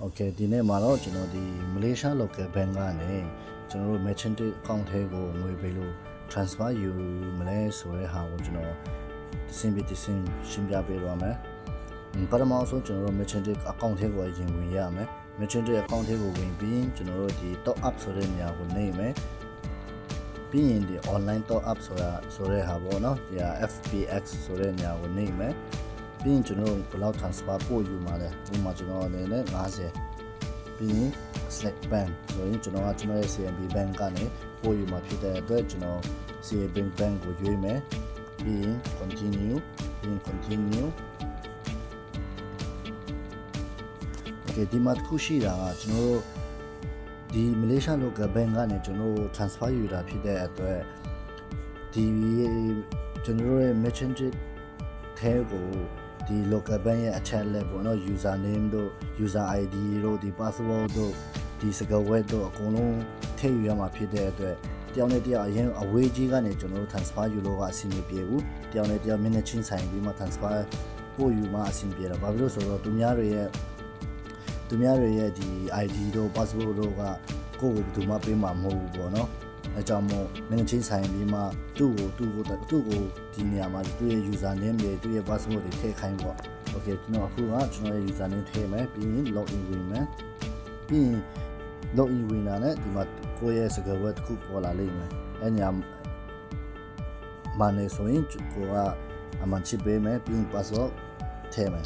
Okay ဒီနေ့မှာတော့ကျွန်တော်ဒီ Malaysia local bank ကနေကျွန်တော်တို့ merchant account ထဲကိုငွေပေးလို့ transfer ယူမလဲဆိုတဲ့ဟာကိုကျွန်တော်တစ်စင်းရှင်းပြပေးတော့မယ်ပထမဆုံးကျွန်တော်တို့ merchant account ထဲကိုရင်ဝင်ရမယ် merchant account ထဲကိုဝင်ပြီးကျွန်တော်တို့ဒီ top up ဆိုတဲ့နေရာကိုနှိပ်မယ်ပြီးရင်ဒီ online top up ဆိုတဲ့ဟာပေါ့နော်ဒီ FPX ဆိုတဲ့နေရာကိုနှိပ်မယ်ပြီးရင်ကျွန်တော်တို့ဘယ်လောက် transfer ပို့ယူမှာလဲဥပမာကျွန်တော်အနေနဲ့50ပြီးရင် select bank ဆိုရင်ကျွန်တော်ရဲ့ CMB bank ကနေပို့ယူမှာဖြစ်တဲ့အတွက်ကျွန်တော် CMB bank ကိုရွေးမယ်ပြီးရင် continue okay ဒီမှာတစ်ခုရှိတာကကျွန်တော်တို့ဒီ Malaysia local bank ကနေကျွန်တော်တို့ transfer ယူတာဖြစ်တဲ့အတွက်ဒီကျွန်တော်တို့ရဲ့ merchant ထဲကိုဒီ local bank ရဲ့အချက်လက်ပေါ့နော် user name တို့ user ID တို့ဒီ password တို့ဒီစကားဝဲတို့အကုန်လုံးထည့်ယူရမှာဖြစ်တဲ့အတွက်တယောက်နဲ့တယောက်အရင်အဝေးကြီးကနေကျွန်တော်တို့ transfer ယူလို့ကအဆင်မပြေဘူးတယောက်နဲ့တယောက် minute ချင်းဆိုင်ပြီးမှ transfer ပို့ယူမှအဆင်ပြေတာဘာဖြစ်လို့ဆိုတော့သူများတွေရဲ့ဒီ ID တို့ password တို့ကကိုယ့်ကိုဘယ်သူမှပေးမှာမဟုတ်ဘူးပေါ့နော်အဲကြောင့်မို့မင်းချင်းဆိုင်ပြီးမှသူ့ကိုဒီနေရာမှာသူ့ရဲ့ user name တွေသူ့ရဲ့ password တွေထည့်ခိုင်းပေါ့ okay ကျွန်တော်အခုကကျွန်တော်ရဲ့ user name ထည့်မယ်ပြီးရင် login ဝင်မယ်ပြီးရင် login ဝင်လာတဲ့ဒီမှာကိုယ့်ရဲ့စကားဝတ်တစ်ခုပေါ်လာလိမ့်မယ်အဲညာမနေဆိုရင်ကိုကအမှန်ချစ်ပေးမယ်ပြီးရင် password ထည့်မယ်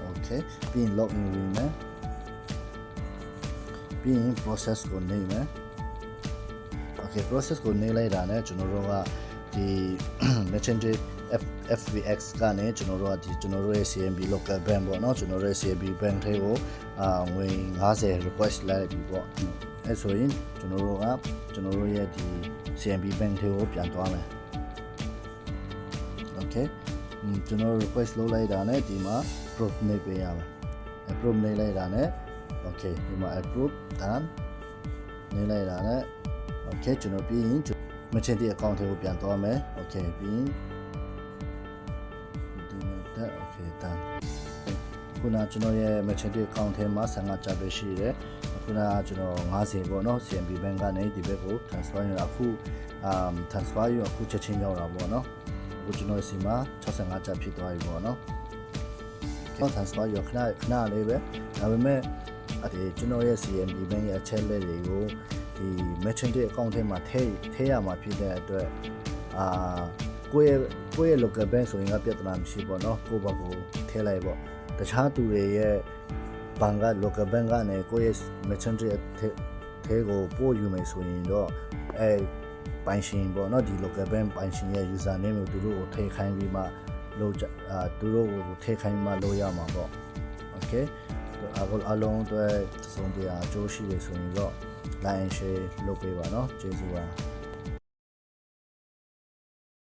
okay ပြီးရင် login ဝင်မယ်ပြီးရင် process ကိုနှိပ်မယ် okay process ကိုနှိပ်လိုက်တာနဲ့ကျွန်တော်တို့ကဒီ merchant FVX ကနေကျွန်တော်တို့ကဒီကျွန်တော်တို့ရဲ့ CMB local bank ပေါ့เนาะကျွန်တော်တို့ရဲ့ CMB bank ထဲကိုငွေ50 request လိုက်ပြီပေါ့အဲဆိုရင်ကျွန်တော်တို့ရဲ့ဒီ CMB bank ထဲကိုပြန်သွားမယ် okay ကျွန်တော် request လုပ်လိုက်တာနဲ့ဒီမှာ proof နှိပ်ပေးရမယ် approve နှိပ်လိုက်တာနဲ့okay ဒီမှာ approve done နေလိုက်တာနဲ့ okay ကျွန်တော်ပြီးရင် merchant account ထဲကိုပြန်သွားမယ် okay ပြီးရင်ဒီနဲ့ okay done ခုနကျွန်တော်ရဲ့ merchant account ထဲမှာ55ကျပ်ပဲရှိတယ်ခုနကျွန်တော်50ပေါ့နော် CMB bank ကနေဒီဘက်ကို transfer ရအခု transfer ရအခုချက်ချင်းရောက်တာပေါ့နော်အခုကျွန်တော်စီမှာ65ကျပ်ဖြစ်သွားပြီပေါ့နော် transfer ရခဏလေးပဲဒါပေမဲ့ကျွန်တော်ရဲ့ CMB bank ရဲ့အချက်လက်တွေကိုဒီ merchant account ထဲမှာထည့်ရမှာဖြစ်တဲ့အတွက်ကိုယ့်ရဲ့ local bank ဆိုရင်ကပြဿနာမရှိပေါ့နော်ကိုယ့်ဘာကိုထည့်လိုက်ပေါ့တခြားသူတွေရဲ့ဘဏ်က local bank ကနေကိုယ့်ရဲ့ merchant ထဲကိုပို့ယူမယ်ဆိုရင်တော့ပိုင်ရှင်ပေါ့နော်ဒီ local bank ပိုင်ရှင်ရဲ့ user name ကိုသူတို့ကိုထည့်ခိုင်းပြီးမှသူတို့ကိုထည့်ခိုင်းမှလုပ်ရမှာပေါ့ okay အလုံးအတွက်သုံးတရားအကျိုးရှိတယ်ဆိုရင်တော့ like and share လုပ်ပေးပါเนาะကျေးဇူးပါ